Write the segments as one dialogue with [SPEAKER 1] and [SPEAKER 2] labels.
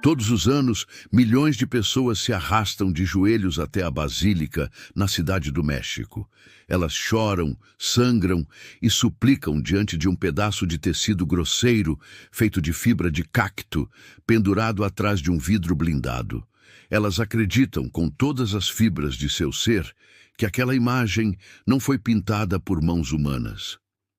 [SPEAKER 1] Todos os anos, milhões de pessoas se arrastam de joelhos até a Basílica, na Cidade do México. Elas choram, sangram e suplicam diante de um pedaço de tecido grosseiro, feito de fibra de cacto, pendurado atrás de um vidro blindado. Elas acreditam, com todas as fibras de seu ser, que aquela imagem não foi pintada por mãos humanas.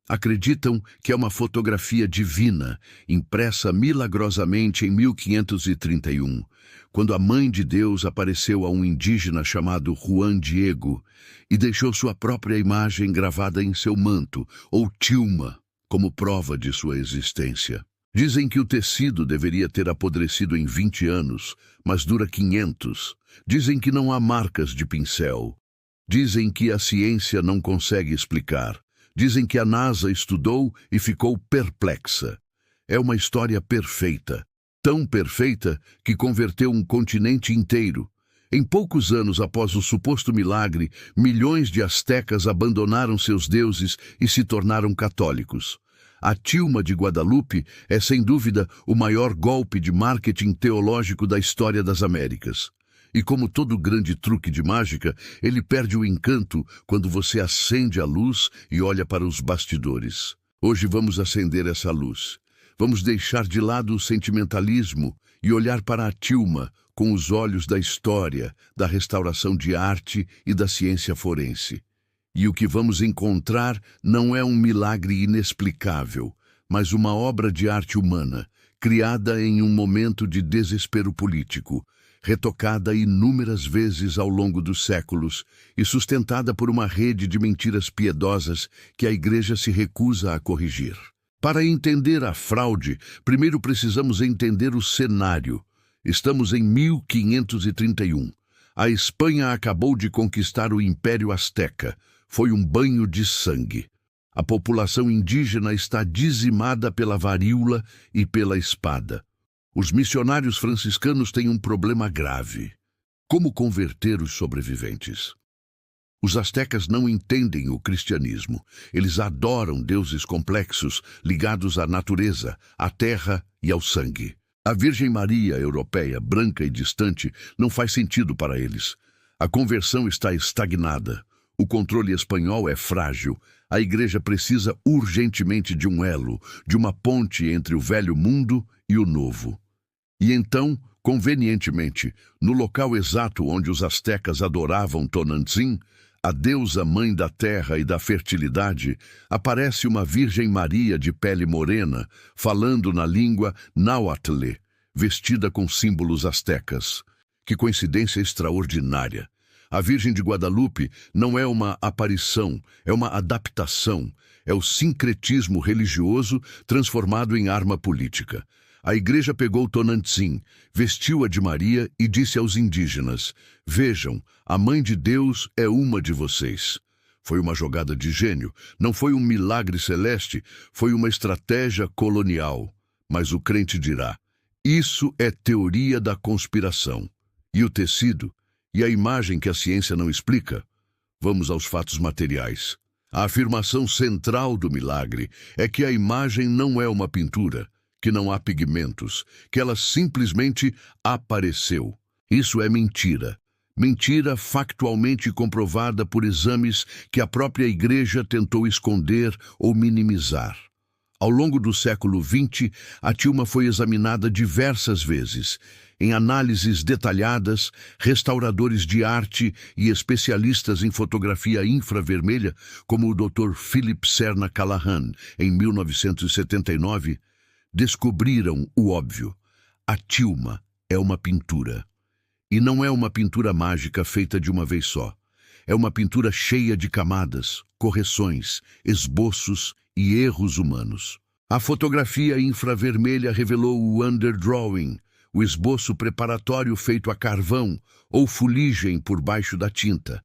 [SPEAKER 1] Acreditam que é uma fotografia divina, impressa milagrosamente em 1531, quando a Mãe de Deus apareceu a um indígena chamado Juan Diego e deixou sua própria imagem gravada em seu manto, ou tilma, como prova de sua existência. Dizem que o tecido deveria ter apodrecido em 20 anos, mas dura 500. Dizem que não há marcas de pincel. Dizem que a ciência não consegue explicar. Dizem que a NASA estudou e ficou perplexa. É uma história perfeita, tão perfeita que converteu um continente inteiro. Em poucos anos após o suposto milagre, milhões de astecas abandonaram seus deuses e se tornaram católicos. A tilma de Guadalupe é, sem dúvida, o maior golpe de marketing teológico da história das Américas. E como todo grande truque de mágica, ele perde o encanto quando você acende a luz e olha para os bastidores. Hoje vamos acender essa luz. Vamos deixar de lado o sentimentalismo e olhar para a tilma com os olhos da história, da restauração de arte e da ciência forense. E o que vamos encontrar não é um milagre inexplicável, mas uma obra de arte humana, criada em um momento de desespero político, retocada inúmeras vezes ao longo dos séculos e sustentada por uma rede de mentiras piedosas que a Igreja se recusa a corrigir. Para entender a fraude, primeiro precisamos entender o cenário. Estamos em 1531. A Espanha acabou de conquistar o Império Azteca. Foi um banho de sangue. A população indígena está dizimada pela varíola e pela espada. Os missionários franciscanos têm um problema grave. Como converter os sobreviventes? Os astecas não entendem o cristianismo. Eles adoram deuses complexos, ligados à natureza, à terra e ao sangue. A Virgem Maria, europeia, branca e distante, não faz sentido para eles. A conversão está estagnada. O controle espanhol é frágil. A Igreja precisa urgentemente de um elo, de uma ponte entre o velho mundo e o novo. E então, convenientemente, no local exato onde os astecas adoravam Tonantzin, a deusa mãe da terra e da fertilidade, aparece uma Virgem Maria de pele morena, falando na língua náhuatl, vestida com símbolos astecas. Que coincidência extraordinária! A Virgem de Guadalupe não é uma aparição, é uma adaptação, é o sincretismo religioso transformado em arma política. A Igreja pegou Tonantzin, vestiu-a de Maria e disse aos indígenas: "Vejam, a Mãe de Deus é uma de vocês." Foi uma jogada de gênio, não foi um milagre celeste, foi uma estratégia colonial. Mas o crente dirá: isso é teoria da conspiração. E o tecido? E a imagem que a ciência não explica? Vamos aos fatos materiais. A afirmação central do milagre é que a imagem não é uma pintura, que não há pigmentos, que ela simplesmente apareceu. Isso é mentira. Mentira factualmente comprovada por exames que a própria Igreja tentou esconder ou minimizar. Ao longo do século XX, a tilma foi examinada diversas vezes. Em análises detalhadas, restauradores de arte e especialistas em fotografia infravermelha, como o Dr. Philip Serna Callahan, em 1979, descobriram o óbvio. A tilma é uma pintura. E não é uma pintura mágica feita de uma vez só. É uma pintura cheia de camadas, correções, esboços e erros humanos. A fotografia infravermelha revelou o underdrawing, o esboço preparatório feito a carvão ou fuligem por baixo da tinta.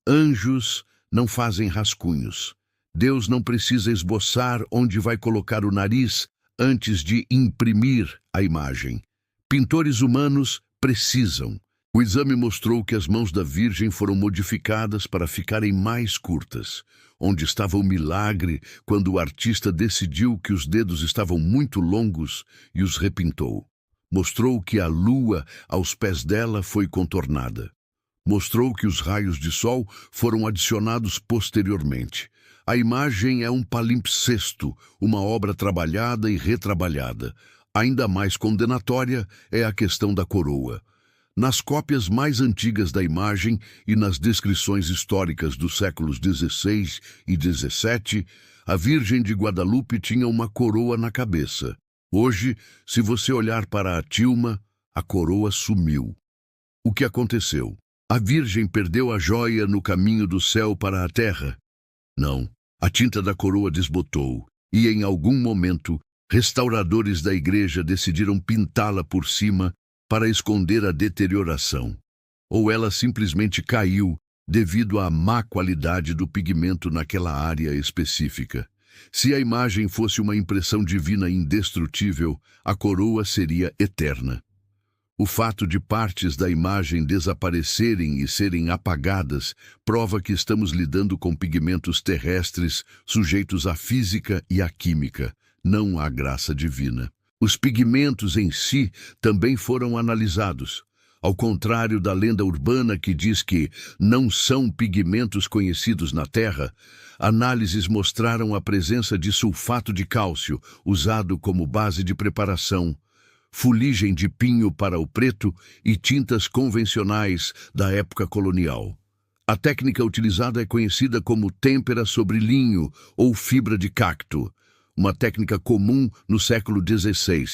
[SPEAKER 1] Anjos não fazem rascunhos. Deus não precisa esboçar onde vai colocar o nariz antes de imprimir a imagem. Pintores humanos precisam. O exame mostrou que as mãos da Virgem foram modificadas para ficarem mais curtas. Onde estava o milagre quando o artista decidiu que os dedos estavam muito longos e os repintou? Mostrou que a lua aos pés dela foi contornada. Mostrou que os raios de sol foram adicionados posteriormente. A imagem é um palimpsesto, uma obra trabalhada e retrabalhada. Ainda mais condenatória é a questão da coroa. Nas cópias mais antigas da imagem e nas descrições históricas dos séculos XVI e XVII, a Virgem de Guadalupe tinha uma coroa na cabeça. Hoje, se você olhar para a tilma, a coroa sumiu. O que aconteceu? A Virgem perdeu a joia no caminho do céu para a terra? Não. A tinta da coroa desbotou e, em algum momento, restauradores da igreja decidiram pintá-la por cima para esconder a deterioração. Ou ela simplesmente caiu devido à má qualidade do pigmento naquela área específica. Se a imagem fosse uma impressão divina indestrutível, a coroa seria eterna. O fato de partes da imagem desaparecerem e serem apagadas prova que estamos lidando com pigmentos terrestres sujeitos à física e à química, não à graça divina. Os pigmentos em si também foram analisados. Ao contrário da lenda urbana que diz que não são pigmentos conhecidos na Terra, análises mostraram a presença de sulfato de cálcio, usado como base de preparação, fuligem de pinho para o preto e tintas convencionais da época colonial. A técnica utilizada é conhecida como têmpera sobre linho ou fibra de cacto, uma técnica comum no século XVI.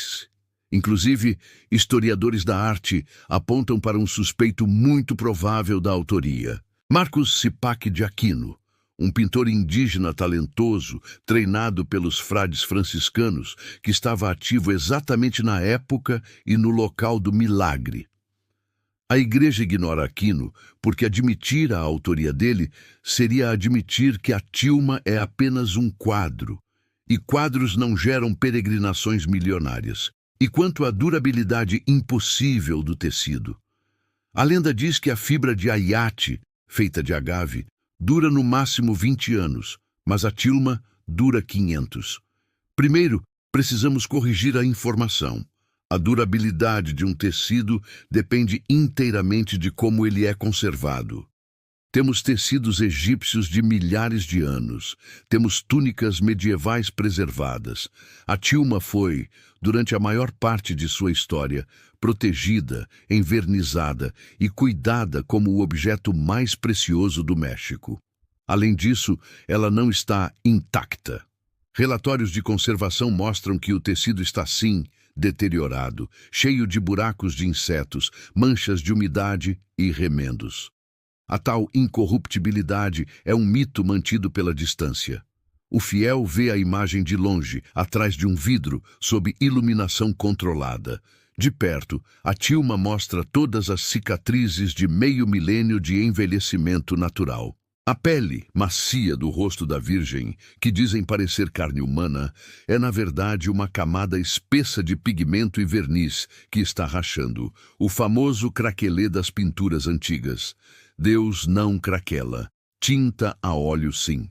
[SPEAKER 1] Inclusive, historiadores da arte apontam para um suspeito muito provável da autoria. Marcos Cipac de Aquino, um pintor indígena talentoso, treinado pelos frades franciscanos, que estava ativo exatamente na época e no local do milagre. A igreja ignora Aquino porque admitir a autoria dele seria admitir que a tilma é apenas um quadro, e quadros não geram peregrinações milionárias. E quanto à durabilidade impossível do tecido? A lenda diz que a fibra de aiate, feita de agave, dura no máximo 20 anos, mas a tilma dura 500. Primeiro, precisamos corrigir a informação. A durabilidade de um tecido depende inteiramente de como ele é conservado. Temos tecidos egípcios de milhares de anos. Temos túnicas medievais preservadas. A tilma foi, durante a maior parte de sua história, protegida, envernizada e cuidada como o objeto mais precioso do México. Além disso, ela não está intacta. Relatórios de conservação mostram que o tecido está, sim, deteriorado, cheio de buracos de insetos, manchas de umidade e remendos. A tal incorruptibilidade é um mito mantido pela distância. O fiel vê a imagem de longe, atrás de um vidro, sob iluminação controlada. De perto, a tilma mostra todas as cicatrizes de meio milênio de envelhecimento natural. A pele macia do rosto da Virgem, que dizem parecer carne humana, é na verdade uma camada espessa de pigmento e verniz que está rachando, o famoso craquelê das pinturas antigas. Deus não craquela, tinta a óleo sim.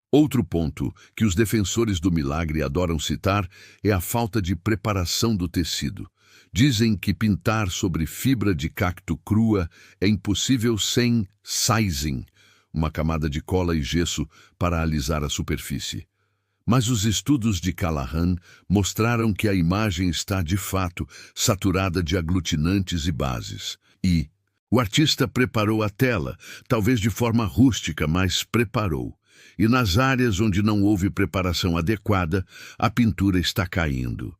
[SPEAKER 1] Outro ponto que os defensores do milagre adoram citar é a falta de preparação do tecido. Dizem que pintar sobre fibra de cacto crua é impossível sem sizing, uma camada de cola e gesso para alisar a superfície. Mas os estudos de Callahan mostraram que a imagem está, de fato, saturada de aglutinantes e bases. E o artista preparou a tela, talvez de forma rústica, mas preparou. E nas áreas onde não houve preparação adequada, a pintura está caindo.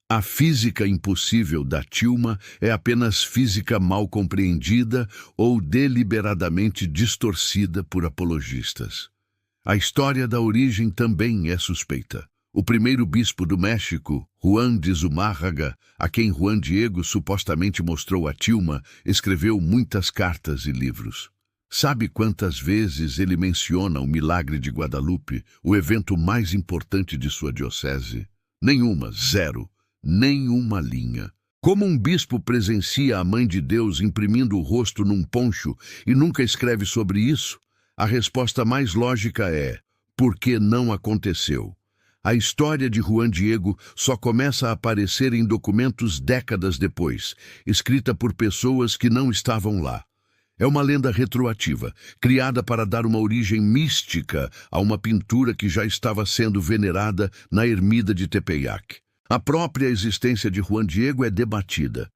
[SPEAKER 1] A física impossível da tilma é apenas física mal compreendida ou deliberadamente distorcida por apologistas. A história da origem também é suspeita. O primeiro bispo do México, Juan de Zumárraga, a quem Juan Diego supostamente mostrou a tilma, escreveu muitas cartas e livros. Sabe quantas vezes ele menciona o milagre de Guadalupe, o evento mais importante de sua diocese? Nenhuma, zero, nenhuma linha. Como um bispo presencia a Mãe de Deus imprimindo o rosto num poncho e nunca escreve sobre isso? A resposta mais lógica é: porque não aconteceu. A história de Juan Diego só começa a aparecer em documentos décadas depois, escrita por pessoas que não estavam lá. É uma lenda retroativa, criada para dar uma origem mística a uma pintura que já estava sendo venerada na ermida de Tepeyac. A própria existência de Juan Diego é debatida.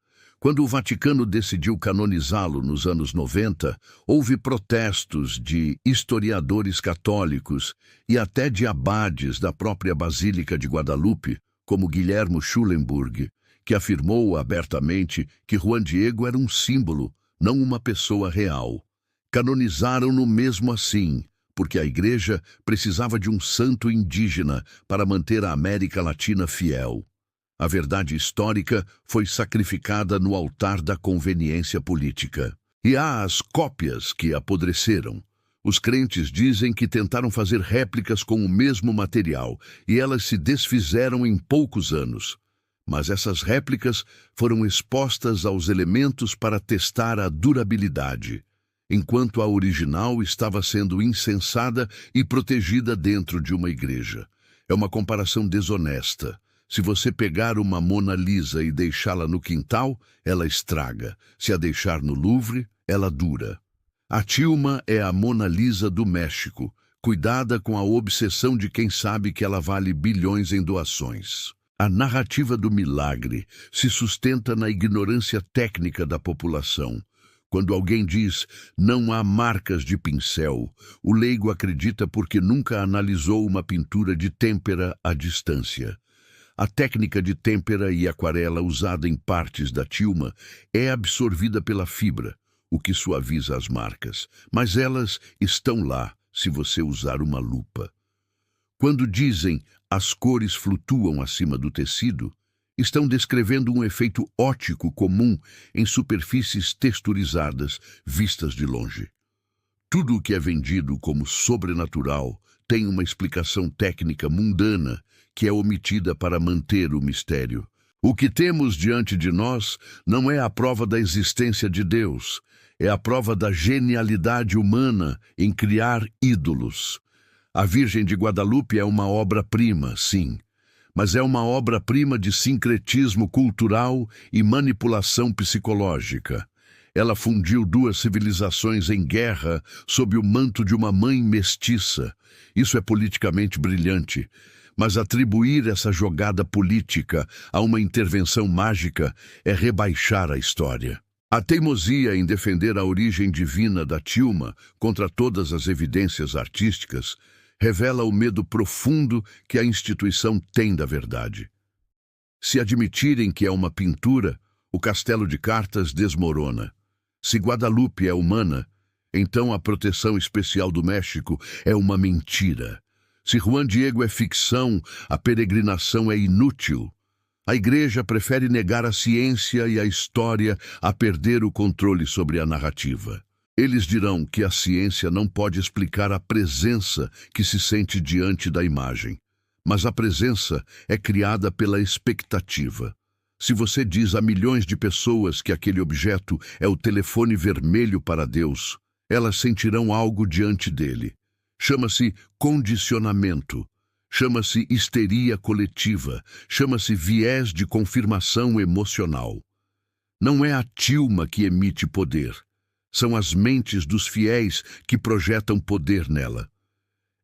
[SPEAKER 1] Quando o Vaticano decidiu canonizá-lo nos anos 90, houve protestos de historiadores católicos e até de abades da própria Basílica de Guadalupe, como Guilhermo Schulenburg, que afirmou abertamente que Juan Diego era um símbolo, não uma pessoa real. Canonizaram-no mesmo assim, porque a Igreja precisava de um santo indígena para manter a América Latina fiel. A verdade histórica foi sacrificada no altar da conveniência política. E há as cópias que apodreceram. Os crentes dizem que tentaram fazer réplicas com o mesmo material e elas se desfizeram em poucos anos. Mas essas réplicas foram expostas aos elementos para testar a durabilidade, enquanto a original estava sendo incensada e protegida dentro de uma igreja. É uma comparação desonesta. Se você pegar uma Mona Lisa e deixá-la no quintal, ela estraga. Se a deixar no Louvre, ela dura. A tilma é a Mona Lisa do México, cuidada com a obsessão de quem sabe que ela vale bilhões em doações. A narrativa do milagre se sustenta na ignorância técnica da população. Quando alguém diz, não há marcas de pincel, o leigo acredita porque nunca analisou uma pintura de têmpera à distância. A técnica de têmpera e aquarela usada em partes da tilma é absorvida pela fibra, o que suaviza as marcas, mas elas estão lá se você usar uma lupa. Quando dizem as cores flutuam acima do tecido, estão descrevendo um efeito óptico comum em superfícies texturizadas vistas de longe. Tudo o que é vendido como sobrenatural tem uma explicação técnica mundana que é omitida para manter o mistério. O que temos diante de nós não é a prova da existência de Deus, é a prova da genialidade humana em criar ídolos. A Virgem de Guadalupe é uma obra-prima, sim, mas é uma obra-prima de sincretismo cultural e manipulação psicológica. Ela fundiu duas civilizações em guerra sob o manto de uma mãe mestiça. Isso é politicamente brilhante, mas atribuir essa jogada política a uma intervenção mágica é rebaixar a história. A teimosia em defender a origem divina da tilma contra todas as evidências artísticas revela o medo profundo que a instituição tem da verdade. Se admitirem que é uma pintura, o castelo de cartas desmorona. Se Guadalupe é humana, então a proteção especial do México é uma mentira. Se Juan Diego é ficção, a peregrinação é inútil. A Igreja prefere negar a ciência e a história a perder o controle sobre a narrativa. Eles dirão que a ciência não pode explicar a presença que se sente diante da imagem, mas a presença é criada pela expectativa. Se você diz a milhões de pessoas que aquele objeto é o telefone vermelho para Deus, elas sentirão algo diante dele. Chama-se condicionamento, chama-se histeria coletiva, chama-se viés de confirmação emocional. Não é a tilma que emite poder. São as mentes dos fiéis que projetam poder nela.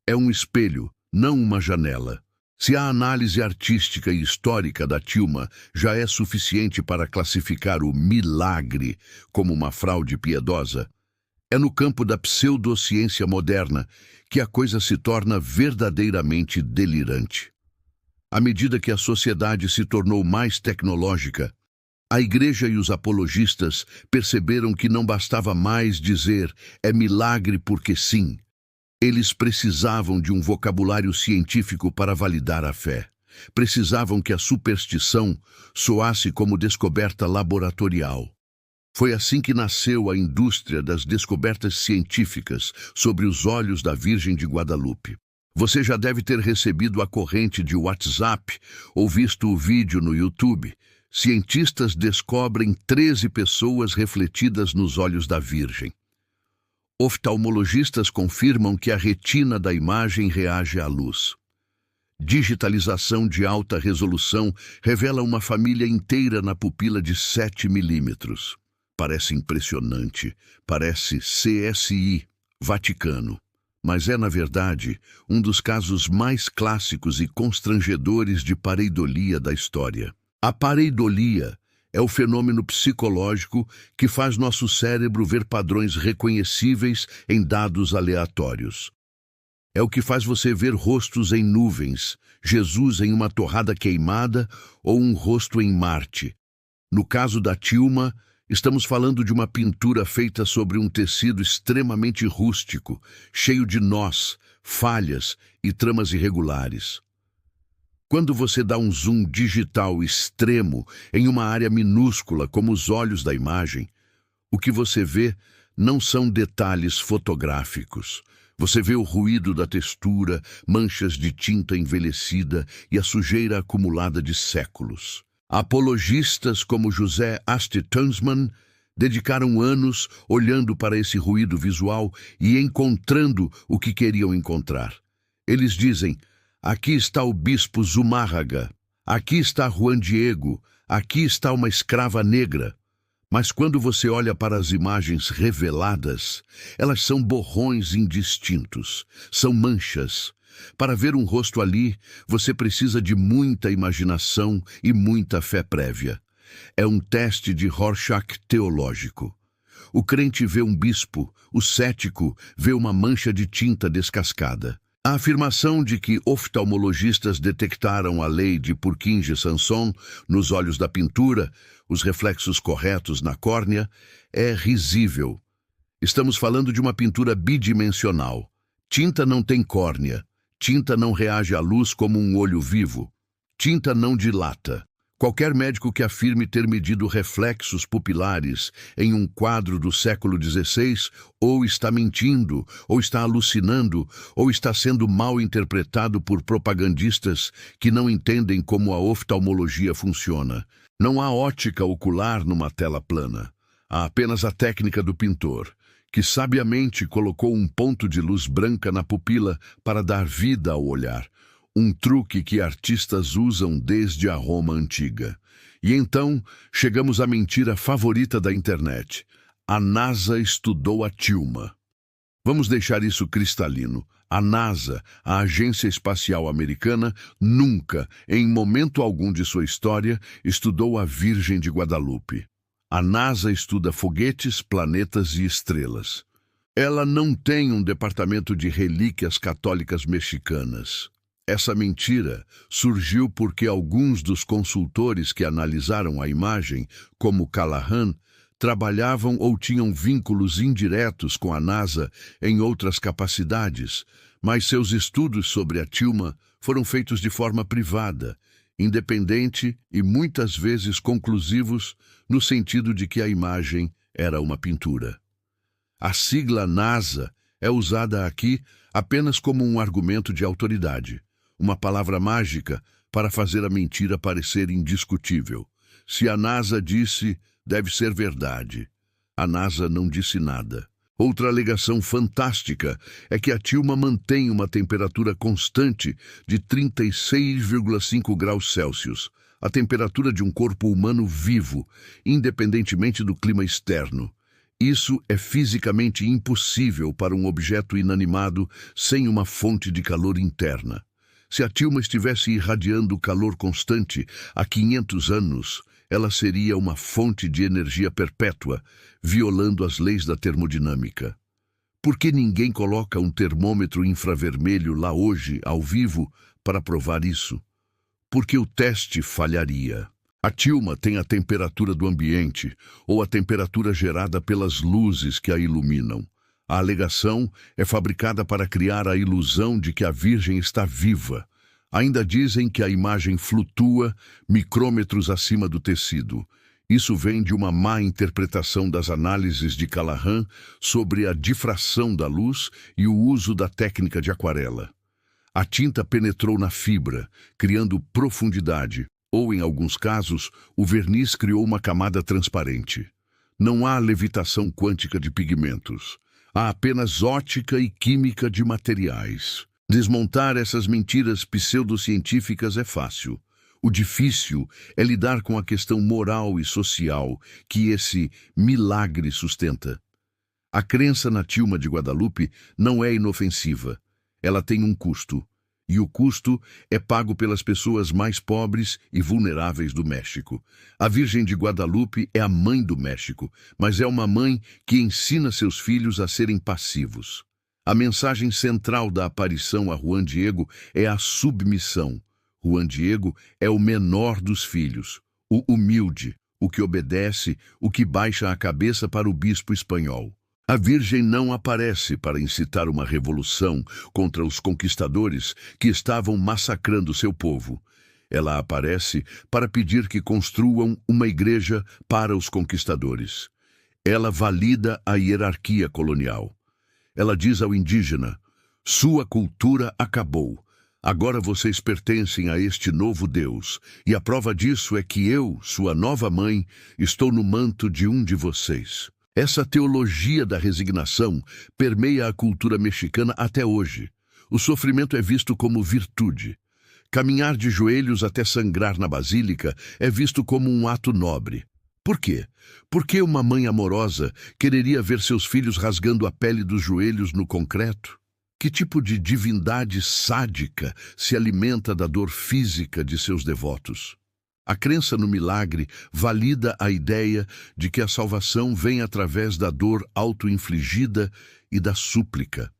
[SPEAKER 1] É um espelho, não uma janela. Se a análise artística e histórica da tilma já é suficiente para classificar o milagre como uma fraude piedosa, é no campo da pseudociência moderna que a coisa se torna verdadeiramente delirante. À medida que a sociedade se tornou mais tecnológica, a Igreja e os apologistas perceberam que não bastava mais dizer é milagre porque sim. Eles precisavam de um vocabulário científico para validar a fé. Precisavam que a superstição soasse como descoberta laboratorial. Foi assim que nasceu a indústria das descobertas científicas sobre os olhos da Virgem de Guadalupe. Você já deve ter recebido a corrente de WhatsApp ou visto o vídeo no YouTube. Cientistas descobrem 13 pessoas refletidas nos olhos da Virgem. Oftalmologistas confirmam que a retina da imagem reage à luz. Digitalização de alta resolução revela uma família inteira na pupila de 7 milímetros. Parece impressionante, parece CSI, Vaticano. Mas é, na verdade, um dos casos mais clássicos e constrangedores de pareidolia da história. A pareidolia é o fenômeno psicológico que faz nosso cérebro ver padrões reconhecíveis em dados aleatórios. É o que faz você ver rostos em nuvens, Jesus em uma torrada queimada ou um rosto em Marte. No caso da Tilma, estamos falando de uma pintura feita sobre um tecido extremamente rústico, cheio de nós, falhas e tramas irregulares. Quando você dá um zoom digital extremo em uma área minúscula como os olhos da imagem, o que você vê não são detalhes fotográficos. Você vê o ruído da textura, manchas de tinta envelhecida e a sujeira acumulada de séculos. Apologistas como José Asti Tunsman dedicaram anos olhando para esse ruído visual e encontrando o que queriam encontrar. Eles dizem: aqui está o bispo Zumárraga, aqui está Juan Diego, aqui está uma escrava negra. Mas quando você olha para as imagens reveladas, elas são borrões indistintos, são manchas. Para ver um rosto ali, você precisa de muita imaginação e muita fé prévia. É um teste de Rorschach teológico. O crente vê um bispo, o cético vê uma mancha de tinta descascada. A afirmação de que oftalmologistas detectaram a lei de Purkinje-Sanson nos olhos da pintura, os reflexos corretos na córnea, é risível. Estamos falando de uma pintura bidimensional. Tinta não tem córnea. Tinta não reage à luz como um olho vivo. Tinta não dilata. Qualquer médico que afirme ter medido reflexos pupilares em um quadro do século XVI ou está mentindo, ou está alucinando, ou está sendo mal interpretado por propagandistas que não entendem como a oftalmologia funciona. Não há ótica ocular numa tela plana. Há apenas a técnica do pintor, que sabiamente colocou um ponto de luz branca na pupila para dar vida ao olhar. Um truque que artistas usam desde a Roma antiga. E então, chegamos à mentira favorita da internet. A NASA estudou a Tilma. Vamos deixar isso cristalino. A NASA, a Agência Espacial Americana, nunca, em momento algum de sua história, estudou a Virgem de Guadalupe. A NASA estuda foguetes, planetas e estrelas. Ela não tem um departamento de relíquias católicas mexicanas. Essa mentira surgiu porque alguns dos consultores que analisaram a imagem, como Callahan, trabalhavam ou tinham vínculos indiretos com a NASA em outras capacidades, mas seus estudos sobre a Tilma foram feitos de forma privada, independente e muitas vezes conclusivos no sentido de que a imagem era uma pintura. A sigla NASA é usada aqui apenas como um argumento de autoridade. Uma palavra mágica para fazer a mentira parecer indiscutível. Se a NASA disse, deve ser verdade. A NASA não disse nada. Outra alegação fantástica é que a Tilma mantém uma temperatura constante de 36,5 graus Celsius, a temperatura de um corpo humano vivo, independentemente do clima externo. Isso é fisicamente impossível para um objeto inanimado sem uma fonte de calor interna. Se a Tilma estivesse irradiando calor constante há 500 anos, ela seria uma fonte de energia perpétua, violando as leis da termodinâmica. Por que ninguém coloca um termômetro infravermelho lá hoje, ao vivo, para provar isso? Porque o teste falharia. A Tilma tem a temperatura do ambiente, ou a temperatura gerada pelas luzes que a iluminam. A alegação é fabricada para criar a ilusão de que a Virgem está viva. Ainda dizem que a imagem flutua micrômetros acima do tecido. Isso vem de uma má interpretação das análises de Callahan sobre a difração da luz e o uso da técnica de aquarela. A tinta penetrou na fibra, criando profundidade, ou, em alguns casos, o verniz criou uma camada transparente. Não há levitação quântica de pigmentos. Há apenas ótica e química de materiais. Desmontar essas mentiras pseudocientíficas é fácil. O difícil é lidar com a questão moral e social que esse milagre sustenta. A crença na Tilma de Guadalupe não é inofensiva. Ela tem um custo. E o custo é pago pelas pessoas mais pobres e vulneráveis do México. A Virgem de Guadalupe é a mãe do México, mas é uma mãe que ensina seus filhos a serem passivos. A mensagem central da aparição a Juan Diego é a submissão. Juan Diego é o menor dos filhos, o humilde, o que obedece, o que baixa a cabeça para o bispo espanhol. A Virgem não aparece para incitar uma revolução contra os conquistadores que estavam massacrando seu povo. Ela aparece para pedir que construam uma igreja para os conquistadores. Ela valida a hierarquia colonial. Ela diz ao indígena: sua cultura acabou. Agora vocês pertencem a este novo Deus, e a prova disso é que eu, sua nova mãe, estou no manto de um de vocês. Essa teologia da resignação permeia a cultura mexicana até hoje. O sofrimento é visto como virtude. Caminhar de joelhos até sangrar na basílica é visto como um ato nobre. Por quê? Porque uma mãe amorosa quereria ver seus filhos rasgando a pele dos joelhos no concreto? Que tipo de divindade sádica se alimenta da dor física de seus devotos? A crença no milagre valida a ideia de que a salvação vem através da dor auto-infligida e da súplica,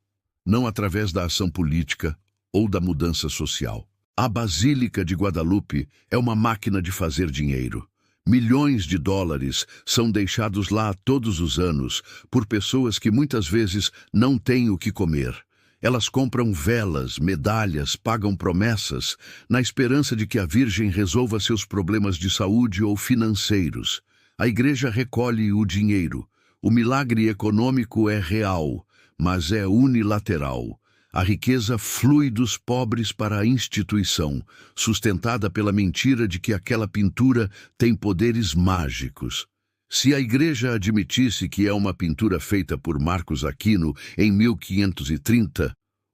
[SPEAKER 1] não através da ação política ou da mudança social. A Basílica de Guadalupe é uma máquina de fazer dinheiro. Milhões de dólares são deixados lá todos os anos por pessoas que muitas vezes não têm o que comer. Elas compram velas, medalhas, pagam promessas, na esperança de que a Virgem resolva seus problemas de saúde ou financeiros. A igreja recolhe o dinheiro. O milagre econômico é real, mas é unilateral. A riqueza flui dos pobres para a instituição, sustentada pela mentira de que aquela pintura tem poderes mágicos. Se a igreja admitisse que é uma pintura feita por Marcos Aquino em 1530,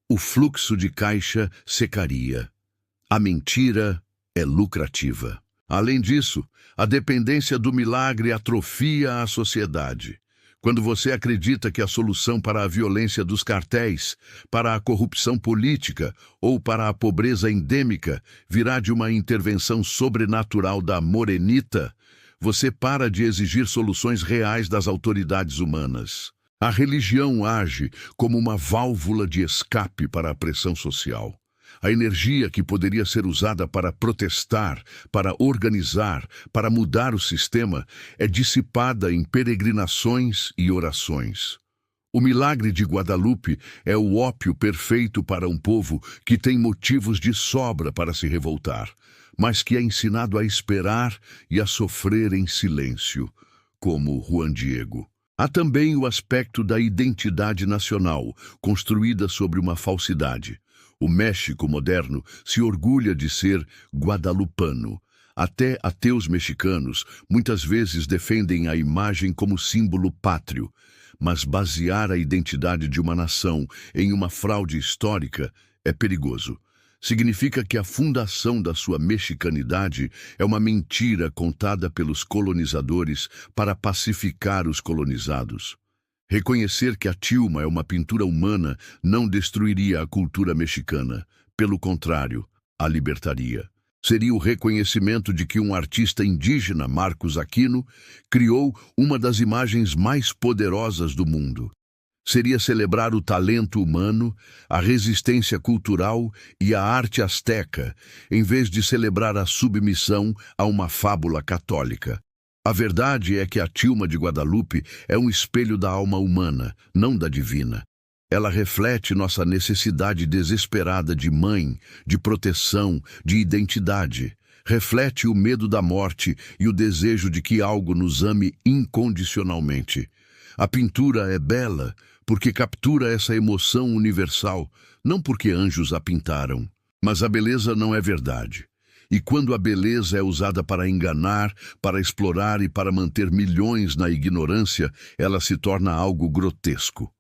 [SPEAKER 1] o fluxo de caixa secaria. A mentira é lucrativa. Além disso, a dependência do milagre atrofia a sociedade. Quando você acredita que a solução para a violência dos cartéis, para a corrupção política ou para a pobreza endêmica virá de uma intervenção sobrenatural da morenita, você para de exigir soluções reais das autoridades humanas. A religião age como uma válvula de escape para a pressão social. A energia que poderia ser usada para protestar, para organizar, para mudar o sistema, é dissipada em peregrinações e orações. O milagre de Guadalupe é o ópio perfeito para um povo que tem motivos de sobra para se revoltar, mas que é ensinado a esperar e a sofrer em silêncio, como Juan Diego. Há também o aspecto da identidade nacional, construída sobre uma falsidade. O México moderno se orgulha de ser guadalupano. Até ateus mexicanos muitas vezes defendem a imagem como símbolo pátrio, mas basear a identidade de uma nação em uma fraude histórica é perigoso. Significa que a fundação da sua mexicanidade é uma mentira contada pelos colonizadores para pacificar os colonizados. Reconhecer que a Tilma é uma pintura humana não destruiria a cultura mexicana. Pelo contrário, a libertaria. Seria o reconhecimento de que um artista indígena, Marcos Aquino, criou uma das imagens mais poderosas do mundo. Seria celebrar o talento humano, a resistência cultural e a arte asteca, em vez de celebrar a submissão a uma fábula católica. A verdade é que a Tilma de Guadalupe é um espelho da alma humana, não da divina. Ela reflete nossa necessidade desesperada de mãe, de proteção, de identidade. Reflete o medo da morte e o desejo de que algo nos ame incondicionalmente. A pintura é bela porque captura essa emoção universal, não porque anjos a pintaram. Mas a beleza não é verdade. E quando a beleza é usada para enganar, para explorar e para manter milhões na ignorância, ela se torna algo grotesco.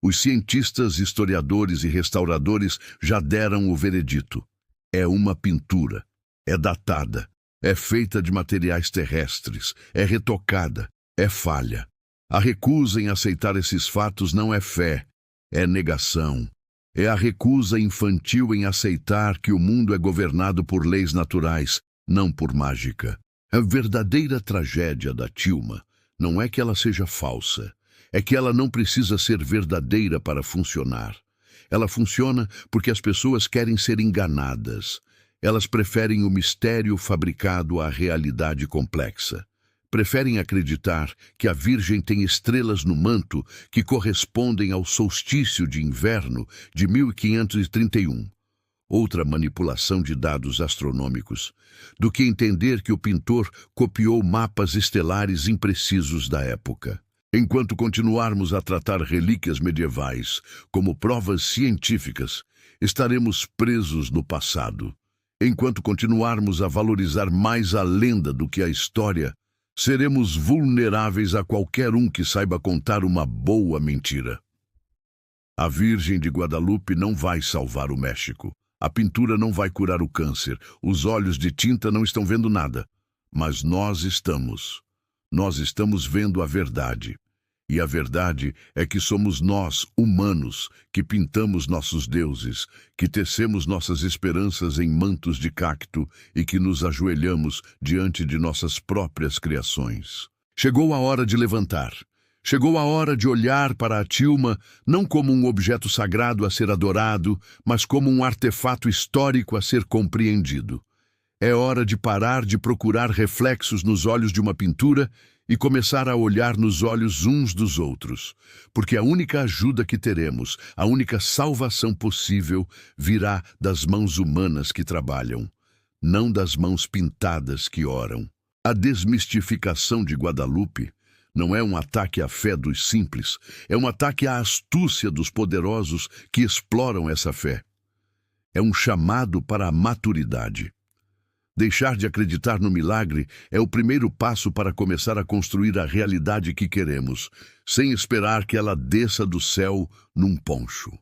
[SPEAKER 1] Os cientistas, historiadores e restauradores já deram o veredito. É uma pintura. É datada. É feita de materiais terrestres. É retocada. É falha. A recusa em aceitar esses fatos não é fé. É negação. É a recusa infantil em aceitar que o mundo é governado por leis naturais, não por mágica. A verdadeira tragédia da Tilma não é que ela seja falsa. É que ela não precisa ser verdadeira para funcionar. Ela funciona porque as pessoas querem ser enganadas. Elas preferem o mistério fabricado à realidade complexa. Preferem acreditar que a Virgem tem estrelas no manto que correspondem ao solstício de inverno de 1531. Outra manipulação de dados astronômicos, do que entender que o pintor copiou mapas estelares imprecisos da época. Enquanto continuarmos a tratar relíquias medievais como provas científicas, estaremos presos no passado. Enquanto continuarmos a valorizar mais a lenda do que a história, seremos vulneráveis a qualquer um que saiba contar uma boa mentira. A Virgem de Guadalupe não vai salvar o México. A pintura não vai curar o câncer. Os olhos de tinta não estão vendo nada. Mas nós estamos. Nós estamos vendo a verdade. E a verdade é que somos nós, humanos, que pintamos nossos deuses, que tecemos nossas esperanças em mantos de cacto e que nos ajoelhamos diante de nossas próprias criações. Chegou a hora de levantar. Chegou a hora de olhar para a Tilma não como um objeto sagrado a ser adorado, mas como um artefato histórico a ser compreendido. É hora de parar de procurar reflexos nos olhos de uma pintura e começar a olhar nos olhos uns dos outros, porque a única ajuda que teremos, a única salvação possível, virá das mãos humanas que trabalham, não das mãos pintadas que oram. A desmistificação de Guadalupe não é um ataque à fé dos simples, é um ataque à astúcia dos poderosos que exploram essa fé. É um chamado para a maturidade. Deixar de acreditar no milagre é o primeiro passo para começar a construir a realidade que queremos, sem esperar que ela desça do céu num poncho.